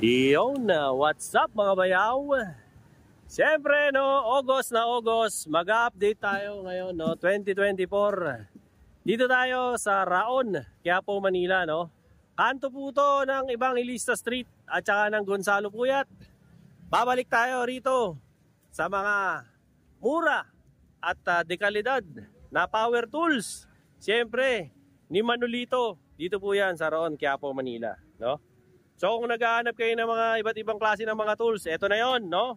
Iyon na, what's up mga bayaw? Siyempre no, August na August, mag-update tayo ngayon no, 2024. Dito tayo sa Raon, Quiapo, Manila no. Kanto po to ng Evangelista Street at saka ng Gonzalo Puyat. Babalik tayo rito sa mga mura at dekalidad na power tools. Siyempre, ni Manolito. Dito po yan sa Raon, Quiapo, Manila no. So kung naghahanap kayo ng mga iba't ibang klase ng mga tools, eto na yon, no?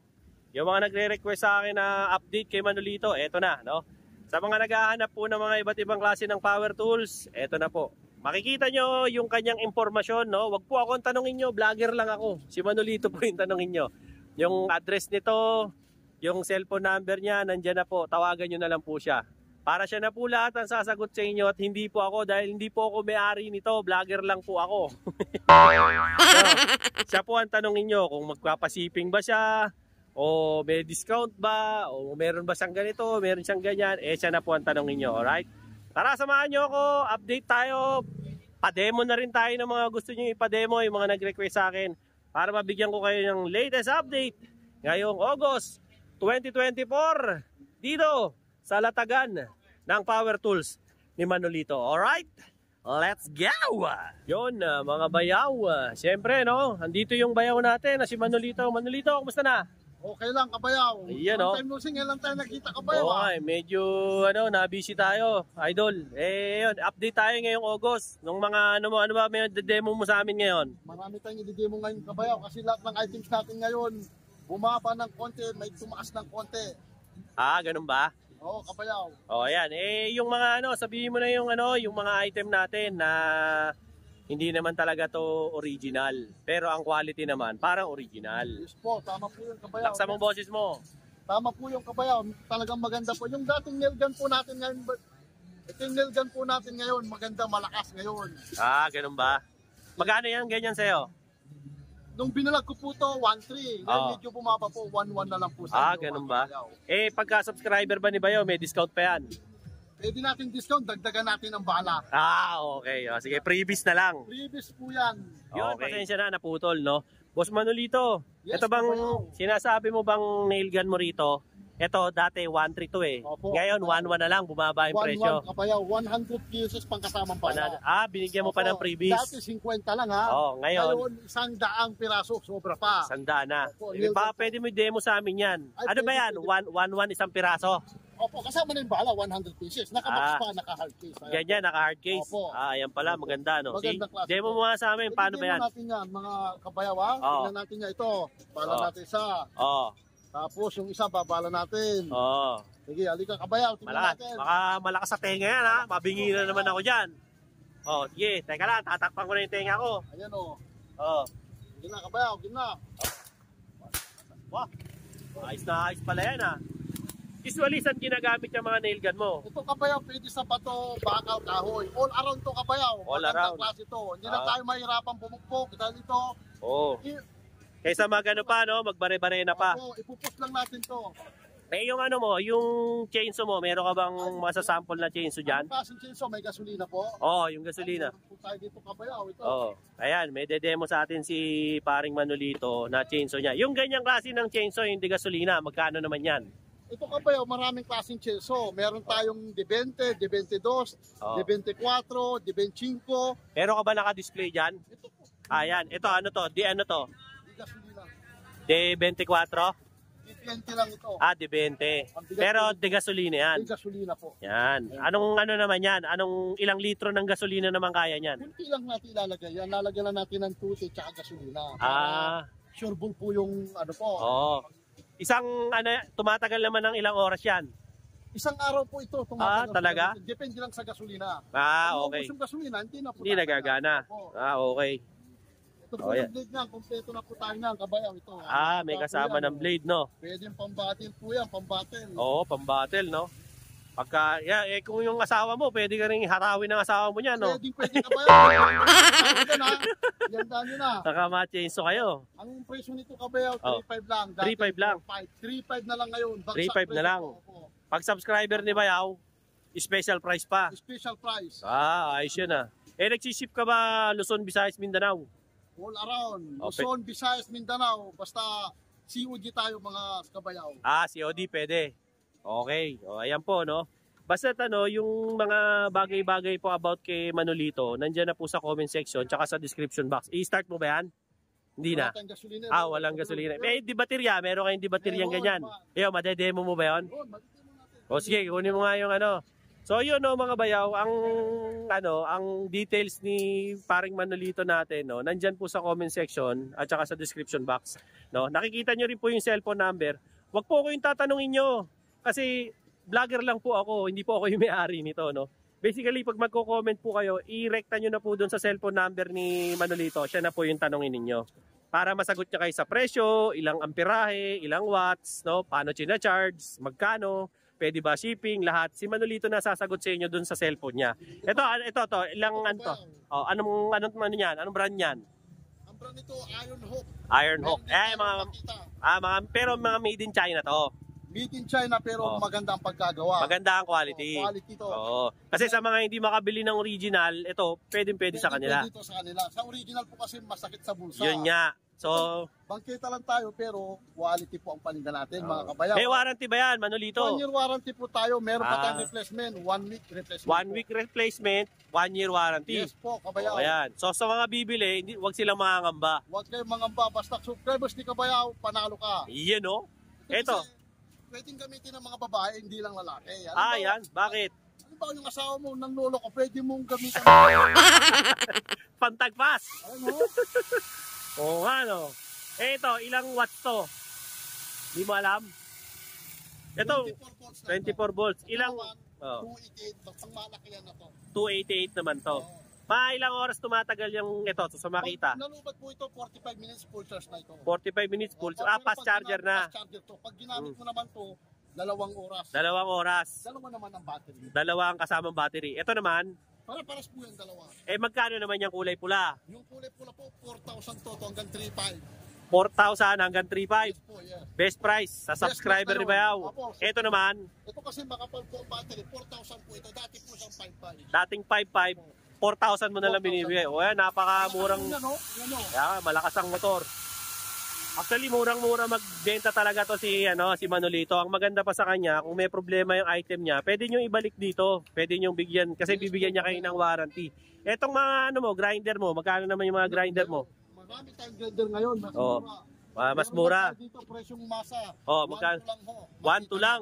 Yung mga nagre-request sa akin na update kay Manolito, eto na, no? Sa mga naghahanap po ng mga iba't ibang klase ng power tools, eto na po. Makikita nyo yung kanyang impormasyon, no? Wag po akong tanongin nyo, vlogger lang ako. Si Manolito po yung tanongin nyo. Yung address nito, yung cellphone number niya, nandyan na po. Tawagan nyo na lang po siya. Para siya na po lahat ang sasagot sa inyo at hindi po ako dahil hindi po ako may-ari nito, vlogger lang po ako. So, siya po ang tanongin nyo kung magpapasiping ba siya o may discount ba o meron ba siyang ganito, meron siyang ganyan, siya na po ang tanongin nyo, alright? Tara, samahan nyo ako, update tayo, pa-demo na rin tayo ng mga gusto nyo ipa-demo, yung mga nag-request sa akin para mabigyan ko kayo ng latest update ngayong August 2024 dito sa Latagan ng power tools ni Manolito. Alright? Let's go! Yun, mga bayaw. Siyempre, no? Andito yung bayaw natin na si Manolito. Manolito, kumusta na? Okay lang, kabayaw. Ayan, no? Long time no see, ngayon lang tayo nakita, kabayaw. Oo, medyo, na-busy tayo, idol. Yun, update tayo ngayong August. Nung mga, ano ba, may demo mo sa amin ngayon? Marami tayong i-demo ngayon, kabayaw. Kasi lahat ng items natin ngayon, bumaba ng konti, may tumaas ng konti. Ah, ganun ba? Oo, kabayaw. Oh, ayan. Yung mga sabihin mo na yung yung mga item natin na hindi naman talaga to original. Pero ang quality naman, parang original. Yes po, tama po yung kabayaw. Laksa mong boses mo. Tama po yung kabayaw. Talagang maganda po. Yung dating nail gun po natin ngayon, ito yung nail gun po natin ngayon, maganda, malakas ngayon. Ah, ganun ba? Magkano yan ganyan sa'yo? Nung binalag ko po to, 1.3. Ngayon medyo bumaba po, 1.1 na lang po sa inyo, ganun ba? kabayaw. Pagka subscriber ba ni Bayo, may discount pa yan? Pwede natin discount, dagdagan natin ang bala. Ah, okay. Sige, freebies na lang. Previous po yan. Yun, Okay. pasensya na, naputol, no? Boss Manolito, Yes, ito bang, kabayaw. sinasabi mo bang nail gun mo rito? Ito, dati 1.3 to Opo. Ngayon, 1.1 na lang, bumaba yung presyo. 1.1 kabayaw, 100 pesos pang kasamang bala. Binigyan mo pa ng freebies. Dati 50 lang ha. Ngayon, 100 piraso, sobra pa. Sanda na. Opo, Pwede mo i-demo sa amin yan. Ay, Ano ba yan? pwede. 1.1 isang piraso? Opo, kasama na yung bala, 100 pieces. Naka-box pa, naka-hard case. Ayan. Ganyan, naka-hard case. Opo. Ayan pala, maganda, no? Magandang klase Demo po. mo nga sa amin, paano ba yan? Natin yan, mga kabayaw ha. Oo. Tingnan natin niya ito. Bala Oo. natin isa. Oo. Tapos yung isa, babala natin. Oo. Sige, halika kabayaw, tingnan Malakas. natin. Baka malakas sa tenga yan, ha? Mabingi na naman ako dyan. Sige, teka lang, tatakpan ko na yung tenga ko. Ayan o. Sige na kabayaw, na. Wah, ayos pala yan, ha? Usually, saan ginagamit yung mga nail gun mo? Ito kabayaw, pwede sa bato, bakaw, kahoy. All around to kabayaw. All Magandang around. klase to. Hindi na tayo mahirapan pumukpok. Dahil ito, Oo. Kaysa magano pa, no? Magbare-bare na pa. ipupus lang natin to. Yung yung chainsaw mo, meron ka bang masasample na chainsaw dyan? Ang klaseng chainsaw, may gasolina po. Yung gasolina. Meron po tayo dito kabayaw. Ito. Ayan, may dedemo sa atin si paring Manolito na chainsaw niya. Yung ganyang klase ng chainsaw, yung di gasolina, magkano naman yan? Ito kabayaw, maraming klaseng chainsaw. Meron tayong D20, D22, D24, D25. Meron ka ba naka-display dyan? Ito po. Ayan, ito ano to? Ano to? Di gasolina. D24? D20 lang ito. D20. Pero di gasolina yan. Di gasolina po. Yan. Anong naman yan? Anong ilang litro ng gasolina naman kaya niyan? Kunti lang natin ilalagay yan. Lalagyan lang natin ng tuti tsaka gasolina. Sure bull po yung ano po. Isang tumatagal naman ng ilang oras yan? Isang araw po ito. Tumatagal talaga? Depende lang sa gasolina. Okay. Kung gasolina, hindi na po. Hindi nagagana. Okay. Ito po yung blade niyan. Kompleto na po tayo niyan. Kabayaw ito. May kasama ng blade, no? Pwede yung pambattle po yan. Pambattle. Oo, pambattle, no? Pagka, kung yung asawa mo, pwede ka rin harawin ng asawa mo niyan, no? Pwede kabayaw. Yan daan nyo na. Naka-chainsaw kayo. Ang presyo nito kabayaw, 3.5 lang. 3.5 lang. 3.5 na lang ngayon. 3.5 na lang. Pag subscriber ni Bayaw, special price pa. Special price. Ayos yun ah. Nagsiship ka ba Luzon, Visayas, Mindanao? All around. Okay. Luzon, Visayas, Mindanao. Basta COD tayo mga kabayaw. COD pwede. Okay. O, ayan po, no? Basta yung mga bagay-bagay po about kay Manolito, nandiyan na po sa comment section tsaka sa description box. I-start mo ba yan? Hindi na. Wala tayong gasolina. Walang gasolina. May di baterya, meron kayong di bateryang ganyan. Iyo, madedemo mo ba yun? O sige, kunin mo nga yung ano. So yun mga bayaw, ang details ni paring Manolito natin, no, nandyan po sa comment section at saka sa description box, no. Nakikita nyo rin po yung cellphone number. Wag po ko yung tatanungin nyo kasi vlogger lang po ako, hindi po ako yung may-ari nito, no. Basically, pag magko-comment po kayo, i-recta nyo na po doon sa cellphone number ni Manolito. Siya na po yung tanongin ninyo. Para masagot niya kayo sa presyo, ilang amperahe, ilang watts, no, paano charge, magkano, pwede ba shipping, lahat. Si Manolito na sasagot sa inyo dun sa cellphone niya. Ito, ilang ano to? Oh, anong ano niyan? Anong brand niyan? Ang brand nito, Iron Hawk. Iron Hawk. Pero mga made in China to. Made in China pero maganda ang pagkagawa. Maganda ang quality. Quality to. Oo. Kasi sa mga hindi makabili ng original, ito, pwede sa kanila. Pwede sa kanila. Sa original po kasi masakit sa bulsa. Yun nga. So, bangkita lang tayo pero quality po ang paninda natin mga kabayaw. May warranty ba yan, Manolito? 1 year warranty po tayo. Meron pa tayong replacement. 1 week replacement. 1 week replacement, 1 year warranty. Yes po, kabayaw. Ayan. So sa mga bibili, wag silang mangangamba. Huwag kayong mangamba. Basta subscribers ni kabayaw, panalo ka. Iyan o. Ito. Pwedeng gamitin ng mga babae, hindi lang lalaki. Yan. Bakit? Ano ba yung asawa mo ng lolo ko? Pwede mong gamitin. Pantagpas. Ano? Oo nga no. Ito, ilang watts to? Di mo alam? Ito, 24 volts. Ilang? 288. Pang malaki yan na to. 288 naman to. Ilang oras tumatagal yung ito sa makita? Nalubat po ito, 45 minutes full charge na ito. 45 minutes full charge. Fast charger na. Fast charger to. Pag ginamit mo naman to, 2 oras. 2 oras. Dalawa naman ang battery. Dalawa ang kasamang battery. Ito naman, Para-paras po yung dalawa. magkano naman yung kulay pula? Yung kulay pula po, 4,000 to hanggang 3,500. 4,000 hanggang 3,500. Yes po, yes. Best price sa subscriber ni Bayaw. Ito naman, Ito kasi makapal po ang battery, 4,000 po ito. Dati po siyang 5,500. dating 5,500, 4,000 mo na lang binibigay. O yan, napakamurang, Yan o. malakas ang motor. Actually, murang-mura magbenta talaga to si Manolito. Ang maganda pa sa kanya, kung may problema yung item niya, pwede nyo ibalik dito. Pwede nyo bigyan, kasi bibigyan niya kayo ng warranty. Etong mga grinder mo, magkano naman yung mga grinder mo? Marami tayong grinder ngayon, mas Oo. mura. Mas mura. Dito presyong masa. Magkano? 1 lang ho. 1 to lang.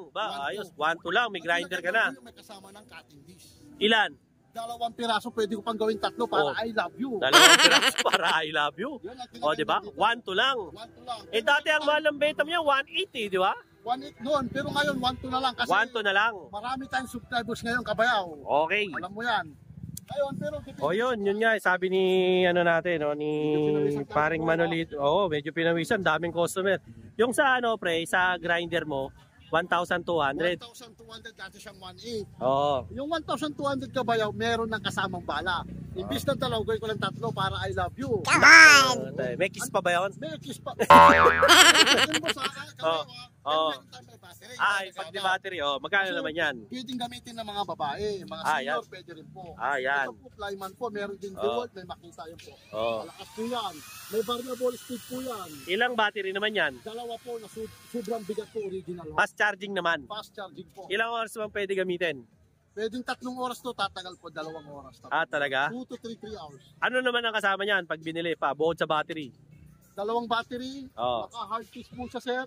Ayos, 1 to lang. May grinder ka na. May kasama ng cutting disc. Ilan? 2 piraso, pwede ko pang gawin 3 para I love you. 2 piraso para I love you. O, di ba? 1 to lang. 1 to lang. Dati ang mahal ng beta niya, 180, di ba? 1.8 noon, pero ngayon 1 to na lang. Kasi 1 to na lang. marami tayong subscribers ngayon, kabayaw. Okay. Alam mo yan. Ngayon, pero Yun nga, sabi ni ni paring Manolito. Medyo pinawisan, daming customer. Yung sa sa grinder mo, 1,200. 1,200 dati siyang 1.8. Oo. Yung 1,200 kabayaw, meron ng kasamang bala. Imbis na dalaw, gawin ko lang 3 para I love you. May kiss pa ba yun? May kiss pa. Pwede mo sa kabayaw, Pag di battery, magkano naman yan? Pwedeng gamitin ng mga babae, mga senior, pwede rin po. Yan. Ito po, flyman po, meron din DeWalt, may makita yun po. Malakas po yan. May variable speed po yan. Ilang battery naman yan? 2 po na sobrang bigat po, original. Fast charging naman. Fast charging po. Ilang oras naman pwede gamitin? Pwedeng 3 oras to, tatagal po 2 oras. Talaga? 2 to 3 hours. Ano naman ang kasama niyan pag binili pa, bukod sa battery? 2 battery, naka-hard case po siya, sir.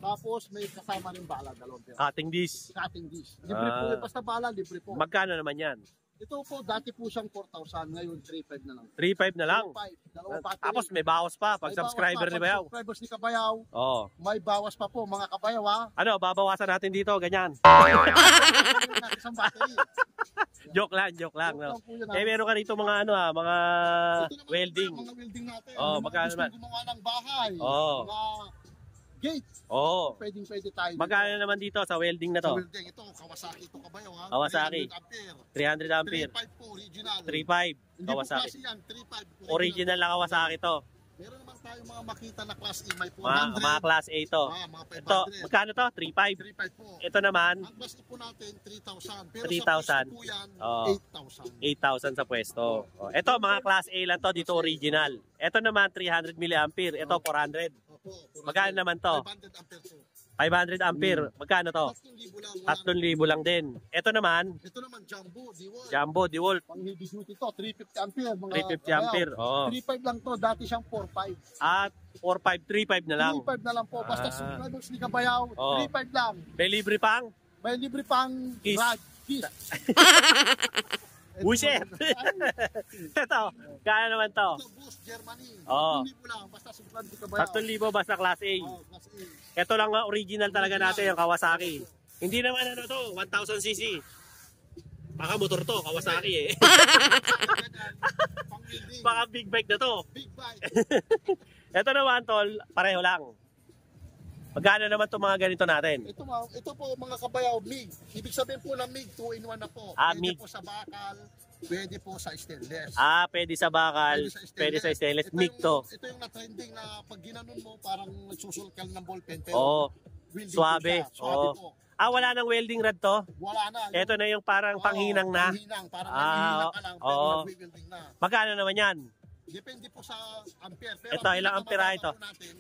Tapos may kasama rin bala, 2 pera. Cutting disc. Cutting disc. Libre po, basta bala, libre po. Magkano naman yan? Ito po, dati po siyang 4,000, ngayon 3,500 na lang. 3,500 na lang? 3,500, 2 battery. Tapos may bawas pa pag subscriber ni Bayaw. Subscribers ni Kabayaw, may bawas pa po mga Kabayaw ha. Babawasan natin dito, ganyan. Isang battery. Joke lang. No? Meron ka rito mga mga welding. Mga welding natin. Magkano naman? Gumawa ng bahay. Mga gate. Pwede tayo. Magkano naman dito sa welding na to? Sa welding ito, Kawasaki ito Kabayaw ha. Kawasaki. 300 ampere. 3.5 po original. 3.5 Hindi Kawasaki. po klase yan, 3.5 po. Original na Kawasaki to. Meron naman tayong mga makita na class A, may 400. Mga class A ito. Mga 500. Ito, magkano to? 3.5. 3.5 po. Ito naman, Ang class A po natin, 3,000. Pero 3,000. sa pwesto po yan, Oo. 8,000. 8,000 sa pwesto. Oh, ito, mga class A lang to, dito original. Ito naman, 300 mAh. Ito, 400. Opo, 400. Magkano naman to? 500 ampere po. 500 ampere. Magkano to? 3,000 lang. 3,000 lang din. Ito naman, Ito naman, Jumbo, D1. Jumbo, DeWalt. Pang heavy duty to, 350 ampere. Mga 350 ampere. Oh. 3.5 lang to, dati siyang 4.5. At 4.5, 3.5 na lang. 3.5 na lang po, basta Ah. subscribers ni Kabayaw, Oo. 3.5 lang. May libre pang? May libre pang Kiss. Kiss. Buset! Ito, kaya naman to? Ito, Boost, Germany. Oo. 3,000 lang, basta subscribe ni Kabayaw. 3,000 basta class A. Oh, class A. Ito lang ang original talaga natin, yung Kawasaki. Hindi naman ano to, 1,000cc. Baka motor to, Kawasaki eh. Pang building. Baka big bike na to. Big bike. Ito naman tol, pareho lang. Magkano naman itong mga ganito natin? Ito po mga Kabayaw, MIG. Ibig sabihin po ng MIG, 2-in-1 na po. Ah, Pwede MIG. po sa bakal, pwede po sa stainless. Pwede sa bakal, pwede sa stainless. MIG to. Ito yung na-trending na pag ginanon mo, parang nagsusulkal ng ballpen. Pero Oo, welding suabe. po siya. Suabe Oo. po. Wala nang welding rod to? Wala na. Ito na yung parang panghinang na. Panghinang, parang Ah, nanghihinang ka lang, pero oo. nag-welding na. Magkano naman yan? Depende po sa ampere. Pero Ito, ilang ampera ito? Natin,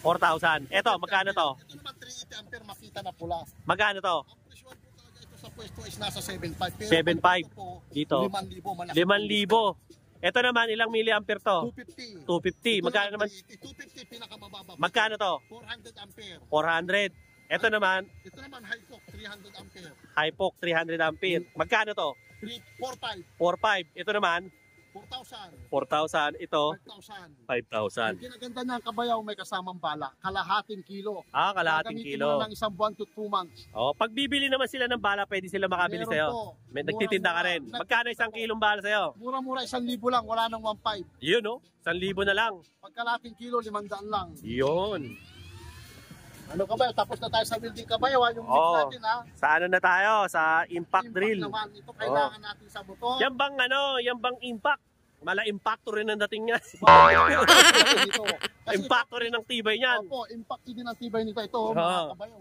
4,000. 4,000. Ito, magkano to? Ito naman 380 ampere, makita na pula. Magkano to? Ang presyo po talaga ito sa pwesto is nasa 7.5. Pero 7.5. pag ito po, Dito. 5,000. malaki. 5,000. Ito naman, ilang milliampere to? 250. 250. Magkano naman? 250 pinakamababa. Magkano to? 400 ampere. 400. Ito naman, Ito naman high talk 300 ampere. Hypoc 300 ampere. Magkano to? 4.5. 4,500. Ito naman, 4,000. 4,000. Ito, 5,000. 5,000. Ang kinaganda niya ang Kabayaw may kasamang bala. Kalahating kilo. Kalahating Gagamitin kilo. mo ng isang buwan to 2 months. Pag bibili naman sila ng bala, pwede sila makabili Meron sa'yo. po. May nagtitinda ka rin. Magkano isang kilong bala sa'yo? Mura-mura 1,000 lang. Wala nang 1.5. Yun, no? 1,000 na lang. Pag kalahating kilo, 500 lang. Yun. Ano Kabayaw? Tapos na tayo sa building Kabayaw. Yung Oo. natin ha. Sa ano na tayo? Sa impact Impact drill. naman. Ito kailangan natin sa motor. Yan bang ano? Yan bang impact? Mala impacto rin ang dating niya. Dito. Kasi Impacto rin ang tibay niyan. Opo, impact din ang tibay nito. Ito, Oo. mga Kabayaw.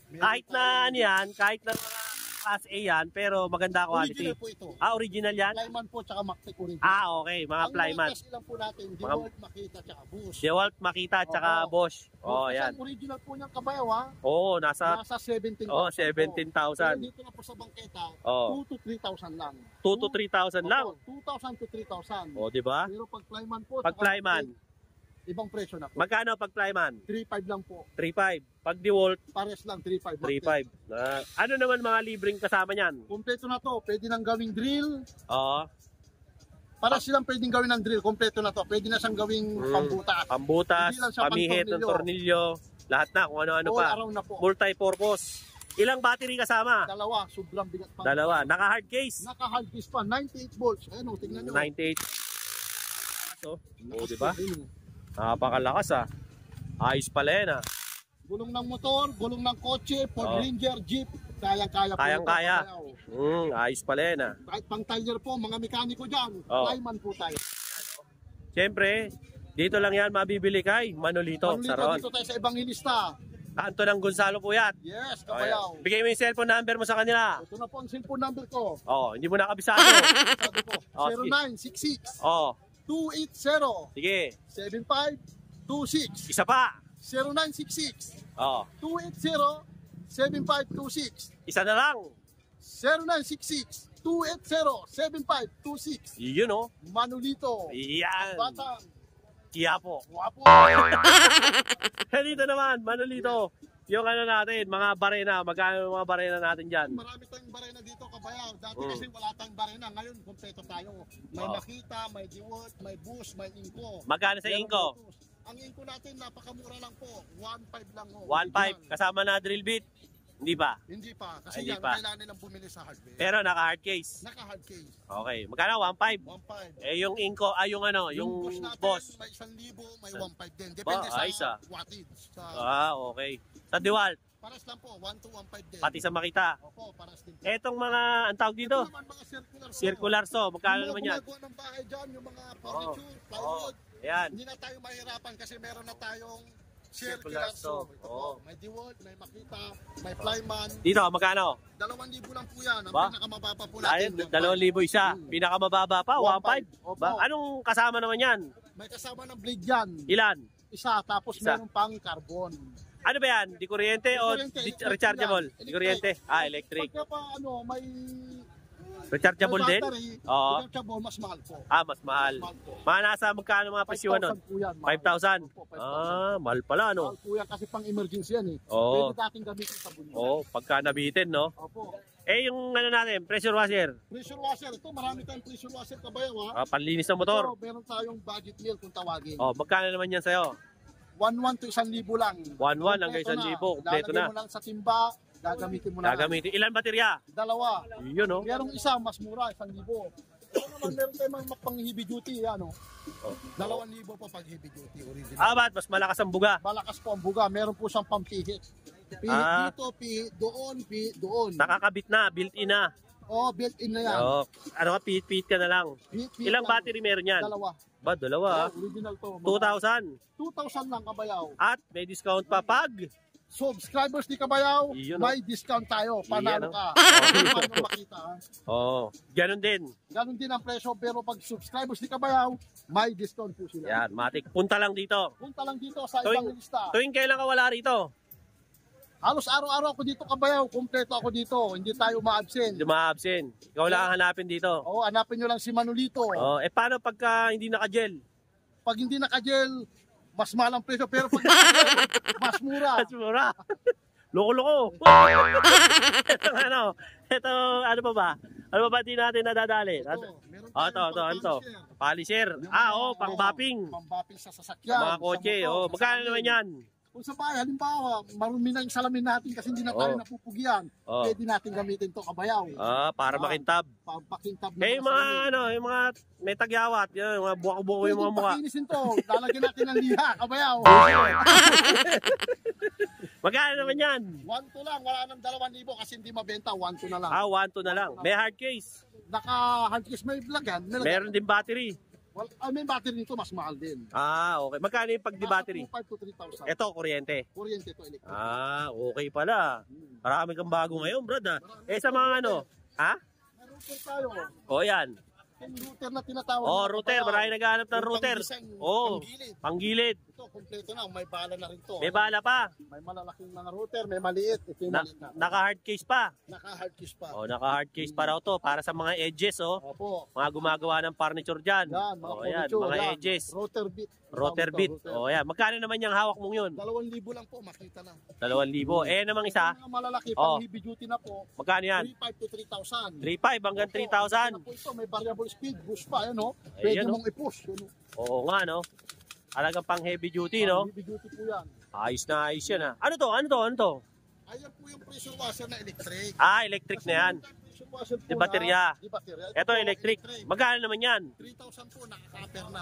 Meron Kahit na tayong- ano yan, kahit na mga class A yan, pero maganda quality. Original po ito. Original yan? Flyman po, tsaka Mactec original. Okay, mga flyman. Ang lang po natin, Mga- DeWalt, Makita, tsaka Bosch. DeWalt, Makita, tsaka Oo. Bosch. Kasi Yan. ang original po niyang Kabayaw ha, Nasa nasa 17,000. 17,000. Pero dito na po sa bangketa, Oo. 2 to 3,000 lang. 2 to 3,000 lang. 2,000 to 3,000. Di ba? Pero pag Flyman po, Pag tsaka flyman, Mactec, ibang presyo na po. magkano pag flyman? 3,500 lang po. 3,500. Pag DeWalt, Pares lang, 3,500. 3,500. Ano naman mga libreng kasama niyan? Kompleto na to, pwede nang gawing drill. Oo. Para silang pwedeng gawin ng drill, kompleto na to. Pwede na siyang gawing pambutas. Pambutas, Hindi lang siya pamihit ng tornilyo, lahat na, kung ano-ano All pa. around na po. Multi-purpose. Ilang battery kasama? Dalawa, sobrang bigat pa. Dalawa. Naka-hard case. Naka-hard disk pa, 98 volts. Ayun o, tingnan nyo. 98. Di ba? Napakalakas ah. Ayos pala yan ah. Gulong ng motor, gulong ng kotse, Ford Oo. Ranger, Jeep. Kayang-kaya po. Kayang-kaya. ito, Kabayaw. Ayos pala yan ah. Kahit pang tire po, mga mekaniko dyan. Oo. Flyman po tayo. Siyempre, dito lang yan mabibili kay Manolito, Manolito, Saron. dito tayo sa Evangelista. Kanto ng Gonzalo Puyat. Yes, Oh, Kabayaw. Bigay mo yung cellphone number mo sa kanila. Ito na po ang cellphone number ko. Hindi mo nakabisado. Sabi ko, Oh, sige. 0966 Oh, 280 sige. 7526. Isa pa. 0966 Oh, 280 7526. isa na lang. 0966 280 7526. Yun oh. Manolito. Yan. Batang. Kiyapo. Guwapo. Dito naman, Manolito. Yung ano natin, mga barena. Magkano yung mga barena natin dyan? Marami tayong barena dito, Kabayaw. Dati Mm. kasi wala tayong barena. Ngayon, kompleto tayo. May Oo. Makita, may DeWalt, may Bosch, may Inco. Magkano sa Meron Inco? Lotus. Ang Inco natin, napakamura lang po. 1.5 lang. 1.5. Original. Kasama na drill bit? Hindi pa. Hindi pa. Kasi Hindi yan, pa. kailangan nilang bumili sa hardware. Pero naka-hard case. Naka-hard case. Okay. Magkano? 1.5. 1.5. Yung Inco, yung ano, yung Bosch natin, boss. may 1,000, may 1.5 din. Depende ayos sa ah. wattage. Sa, Okay. Sa DeWalt, paras lang po, 1 to 1.5 din. pati sa Makita. Opo, paras din po. Etong mga, ang tawag dito, Ito naman mga circular saw. circular saw. Magkano Yung mga naman yan? gumagawa ng bahay dyan, yung mga furniture, plywood, Ayan. Hindi na tayo mahirapan kasi meron na tayong Circular circular saw. saw. Ito Oo. po, may DeWalt, may Makita, may Flyman. Dito, magkano? 2,000 lang po yan. Ang Ba? pinakamababa po Dahil natin. 2,000 isa. Pinakamababa pa, 1,500. 1,500. Opo. Ba? Anong kasama naman yan? May kasama ng blade yan. Ilan? Isa, tapos Isa. meron pang carbon. Ano ba yan? Di kuryente o Kuryente, di- electric rechargeable? yan. Di kuryente? Ah, electric. Pagka pa may Rechargeable din? battery, Oo. rechargeable, mas mahal po. Ah, mas mahal. Mahal po. Mga nasa magkano mga presyuhan nun? 5,000 po yan. mahal. 5,000? Opo, 5,000. Ah, mahal pala, no? Mahal po yan kasi pang emergency yan eh. Oo. Pwede dating gamitin sa bunyo. Oo, pagka nabitin, no? Opo. Eh, yung ano natin, pressure washer. Pressure washer. Ito, marami tayong pressure washer kabayaw ha. Ah, panlinis ng motor. Ito, meron tayong budget meal kung tawagin. Oh, magkano naman yan sa'yo? 1,100 to 1,000 lang. 1,100 hanggang 1,000, kompleto Lalagay na. mo lang sa timba, gagamitin mo na. Gagamitin. Ilan baterya? Dalawa. Yun, no? Merong isa, mas mura, 1,000. Ito naman, meron tayong mga pang heavy duty, ano. Oh. 2,000 po pag heavy duty, original. Ah, ba't? Mas malakas ang buga. Malakas po ang buga, meron po siyang pampihit. Pihit Ah. dito, pihit doon, pihit doon. Nakakabit na, built-in na. Oh, built-in na yan. Oh, ano ka, pihit-pihit ka na lang. Pihit Ilang lang. battery meron yan? Dalawa. Ba, dalawa. ah. Original to. 2,000. 2,000 lang kabayaw. At may discount pa pag. Subscribers ni Kabayaw, Iyon, may discount tayo. Panalo Iyon, ka. oh. Paano makita? Ha? Oh, ganun din. Ganon din ang presyo, pero pag subscribers ni Kabayaw, may discount po sila. Yan, matik. Punta lang dito. Punta lang dito sa Tuwing- ibang lista. Tuwing kailan ka wala rito? Halos araw-araw ako dito Kabayaw, kumpleto ako dito. Hindi tayo ma-absent. Hindi ma-absent. Ikaw lang ang hanapin dito. Oo, hanapin nyo lang si Manolito. Oh, eh paano pagka hindi naka-gel? Pag hindi naka-gel, mas mahal ang presyo. Pero pag naka-gel, mas mura. Mas mura. Loko-loko. ito, ano pa ba? Ano pa ba di natin nadadali? Meron Oh, tayong ito. pang-polisher. Polisher. Yung Ah, mga- oh, pang-bapping. Pang-bapping sa sasakyan. Mga sa kotse. motor, Oh, sa magkano salamin. naman yan? Kung sa bahay, halimbawa, marumi na yung salamin natin kasi hindi na tayo Oh. napupugian. Oh. Pwede natin gamitin to Kabayaw. Ah, para makintab. Pampakintab Eh, yung mga, ano, yung mga may tagyawat, yung mga buwak-buwak yung mga mukha. Pakinisin to. Lalagyan natin ng liha, Kabayaw. Magkano naman yan? 1-2 lang, wala nang 2,000 kasi hindi mabenta, 1-2 na lang. Ah, 1-2 na lang. May hard case. Naka-handcase may lagyan. Meron din battery. Well, may battery nito, mas mahal din. Ah, okay. Magkano yung pag di battery? 5 to 3,000. Ito, kuryente. Kuryente to, electric. Ah, okay pala. Marami kang bago ngayon, brad. Ah. Eh, sa mga ano? Ha? May router tayo. O, yan. Yung router na tinatawag. Oh, na router. Kabayaw. Marami naghahanap ng Yung router. pang-design, Oh, panggilid. panggilid. Ito, kompleto na. May bala na rin to. May bala pa. May malalaking mga router, may maliit. Ito yung maliit na. Naka-hard case pa. Naka-hard case pa. Oh, naka-hard case pa raw to. Para sa mga edges, oh. Opo. Mga gumagawa ng furniture dyan. Yan, mga Oh, yan. furniture, Mga yan. edges. Rotor bit. Rotor bit. Oh, yan. Magkano naman yung hawak mong yun? 2,000 lang po, makita na. 2,000. Eh, namang isa? Yung mga malalaki, Oh. pang heavy duty na po, Magkano yan? 3,500 to 3,000. 3,500 hanggang 3,000. Po ito, may variable speed, boost pa, yan o. Ayan, Pwede no? mong i-push. Yun, o. Oo nga, no? Talagang pang heavy duty, no? Heavy duty po yan. Ayos na ayos yan, ah. Ano to? Ano to? Ano to? Ayan po yung pressure washer na electric. Ah, electric na yan. Pressure washer po Di baterya. Di baterya. Ito, po, electric. Magkano naman yan? 3,000 po, nakaka-pair na.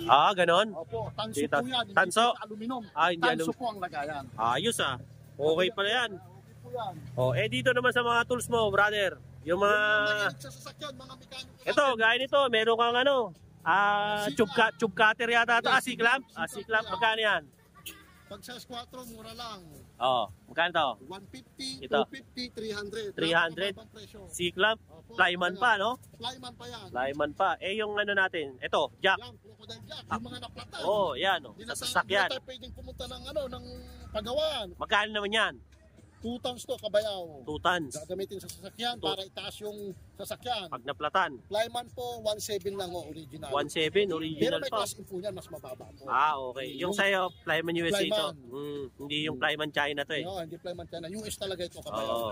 Ah, ganon? Opo, tanso Dito. po yan. Hindi Tanso? po aluminum. Ah, hindi Tanso alum- po ang lagayan. Ayos, ah. Okay pala yan. Okay po yan. Oh, eh dito naman sa mga tools mo, brother. Yung mga... Makinig sa sasakyan, mga mekaniko. Ito, gaya nito, meron kang ano, tube cutter yata ito. Ah, C-clamp. Ah, C-clamp. Magkano yan? Pag sa S4, mura lang. Oh, magkano to? 150, Ito. 250, 300. 300. Napakababang presyo. C-clamp. Opo, Flyman ayan. pa, no? Flyman pa yan. Flyman pa. Eh, yung ano natin, ito, jack. Yan, crocodile jack. Yung mga naplatan. Oh, yan, oh. Hindi Sa na tayo- sasakyan. Hindi na tayo pwedeng pumunta ng, ng pagawaan. Magkano naman yan? 2 tons to, Kabayaw. 2 tons. Gagamitin sa sasakyan para itaas yung sasakyan. Pag naplatan. Flyman po, 1.7 lang o original. 1.7, Pero original may pa. class info yan, mas mababa po. Ah, okay. Yung sa'yo, Flyman USA ito. Flyman. Hindi yung Flyman China to eh. No, hindi Flyman China. US talaga ito, Kabayaw. Oo.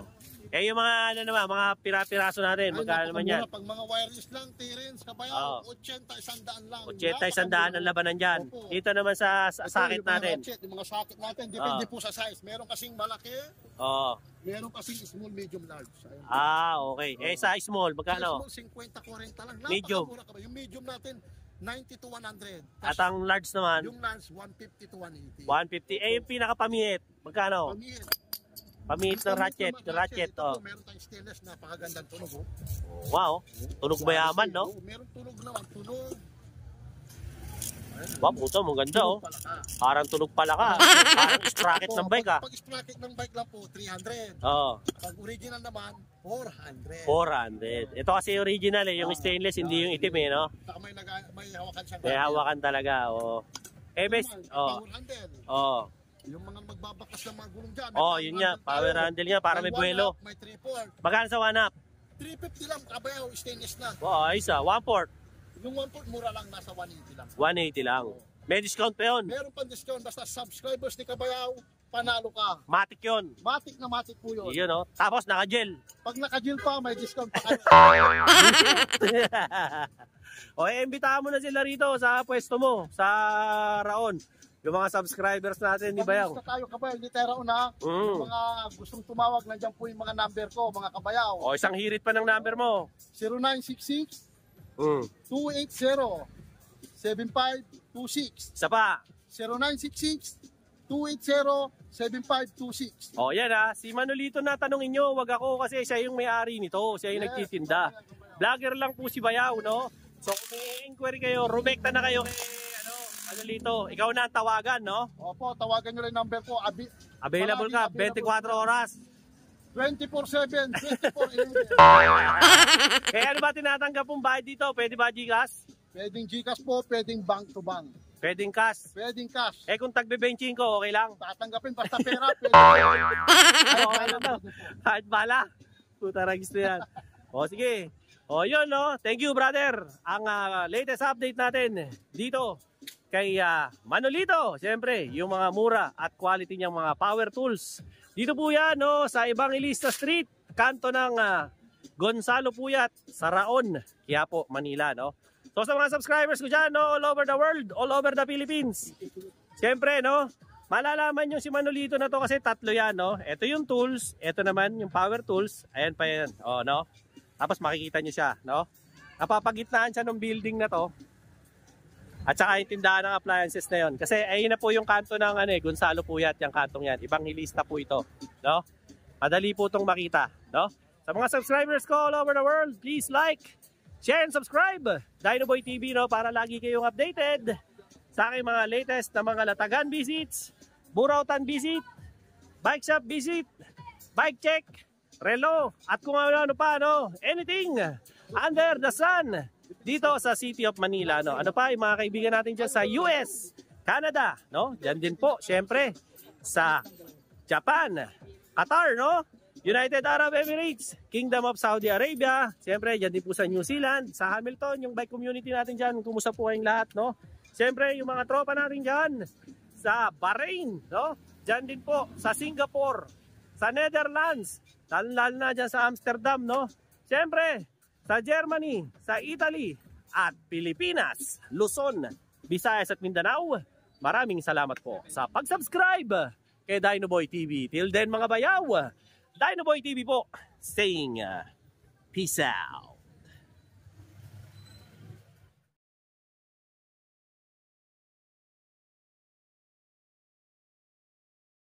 Eh, yung mga ano naman, mga pira-piraso natin, Ay, magkano naman yan? napakamura. Pag mga wireless lang, Terence, Kabayaw, Oo. 80, 100 lang. 80, 100 ang labanan dyan. Opo. Dito naman sa Ito, sakit yung mga natin. ratchet, yung mga socket natin, depende Oo. po sa size. Meron kasing malaki, Oo. meron kasing small, medium, large. Ayun. Ah, okay. Eh, sa small, Sa magkano? small, 50-40 lang. Medium. Napakamura ka ba? Yung medium natin, 90 to 100. At ang large naman, Yung large, 150 to 180. 150. Eh, yung pinakapamihit, magkano? Pamihit. Pamihit ng ratchet, Ito oh. po, meron tayong stainless, napakagandang tunog. Oh. Wow, tunog mayaman, no? Oh, meron tunog naman, tunog. Ayun, Wow, puto, maganda oh. Parang tunog pala ka. Parang sprocket ng bike ah. Pag sprocket ng bike lang po, 300. Oo. Pag original naman, 400. 400. Ito kasi original eh, yung stainless, hindi yung itim eh, no? Saka may hawakan siya. May hawakan talaga, oo. Eh, best, Power handle. Oo. Yung mga magbabakas ng mga gulong dyan. Yun nga, power handle nga, para may buwelo. May 3/4. Magkano sa 1-up? 350 lang, kabayaw, stainless na. Wow, ayos ah, 1/4. Yung 1/4 mura lang, nasa 180 lang. 180 lang. May discount pa yun. Meron pang discount, basta subscribers ni Kabayaw, panalo ka. Matic yun. Matic na matic po yun. Yun oh. Tapos naka-gel. Pag naka-gel pa, may discount pa kayo. O, imbitahan mo na sila rito sa pwesto mo, sa Raon. Yung mga subscribers natin, di ba yan? Pag tayo Kabayaw, hindi tayo Raon ha. Yung mga gustong tumawag, nandiyan po yung mga number ko, mga Kabayaw. O, isang hirit pa ng number mo. 0966 280-7526. Isa pa. 0966-280-7526. O, yan ha. Si Manolito na tanongin nyo, wag ako kasi siya yung may-ari nito. Siya yung nagtitinda. Vlogger lang po si Bayaw, no? So, kung may-inquiry kayo, rumekta na kayo kay Manolito. Ikaw na ang tawagan, no? Opo, tawagan nyo rin number ko. Available ka, 24 oras. 24/7, 24/11. Kaya ano ba tinatanggap mong bayad dito? Pwede ba Gcash? Pwedeng Gcash po, pwedeng bank to bank. Pwedeng cash. Pwedeng cash. Eh kung tagbe-benching ko, okay lang? Tatanggapin basta pera. Okay lang daw. Kahit bala. Puta ragis na yan. O sige. O yun no. Thank you brother. Ang latest update natin dito kay Manolito. Siyempre, yung mga mura at quality niyang mga power tools. Dito po yan no, sa Evangelista Street, kanto ng Gonzalo Puyat, sa Raon, Quiapo, Manila. No? So sa mga subscribers ko dyan, no, all over the world, all over the Philippines. Siyempre, no, malalaman yung si Manolito na to kasi tatlo yan. No? Ito yung tools, ito naman yung power tools. Ayan pa yan. O, no? Tapos makikita nyo siya. No? Napapagitnaan siya ng building na to. At saka yung tindahan ng appliances na yon. Kasi ayun na po yung kanto ng Gonzalo Puyat, yung kantong yan. Evangelista po ito. No? Madali po itong makita. No? Sa mga subscribers ko all over the world, please like, share, and subscribe. Dinoboy TV, no? Para lagi kayong updated sa aking mga latest na mga latagan visits, burautan visit, bike shop visit, bike check, relo, at kung ano pa, no? Anything under the sun. Dito sa City of Manila, no? Ano pa, yung mga kaibigan natin dyan sa US, Canada, no? Diyan din po, syempre, sa Japan, Qatar, no? United Arab Emirates, Kingdom of Saudi Arabia, syempre, diyan din po sa New Zealand, sa Hamilton, yung bike community natin dyan, kumusta po kayong lahat, no? Syempre, yung mga tropa natin dyan, sa Bahrain, no? Diyan din po, sa Singapore, sa Netherlands, lalo na dyan sa Amsterdam, no? Syempre, sa Germany, sa Italy, at Pilipinas, Luzon, Visayas at Mindanao. Maraming salamat po sa pag-subscribe kay Dinoboy TV. Till then mga bayaw, Dinoboy TV po saying peace out.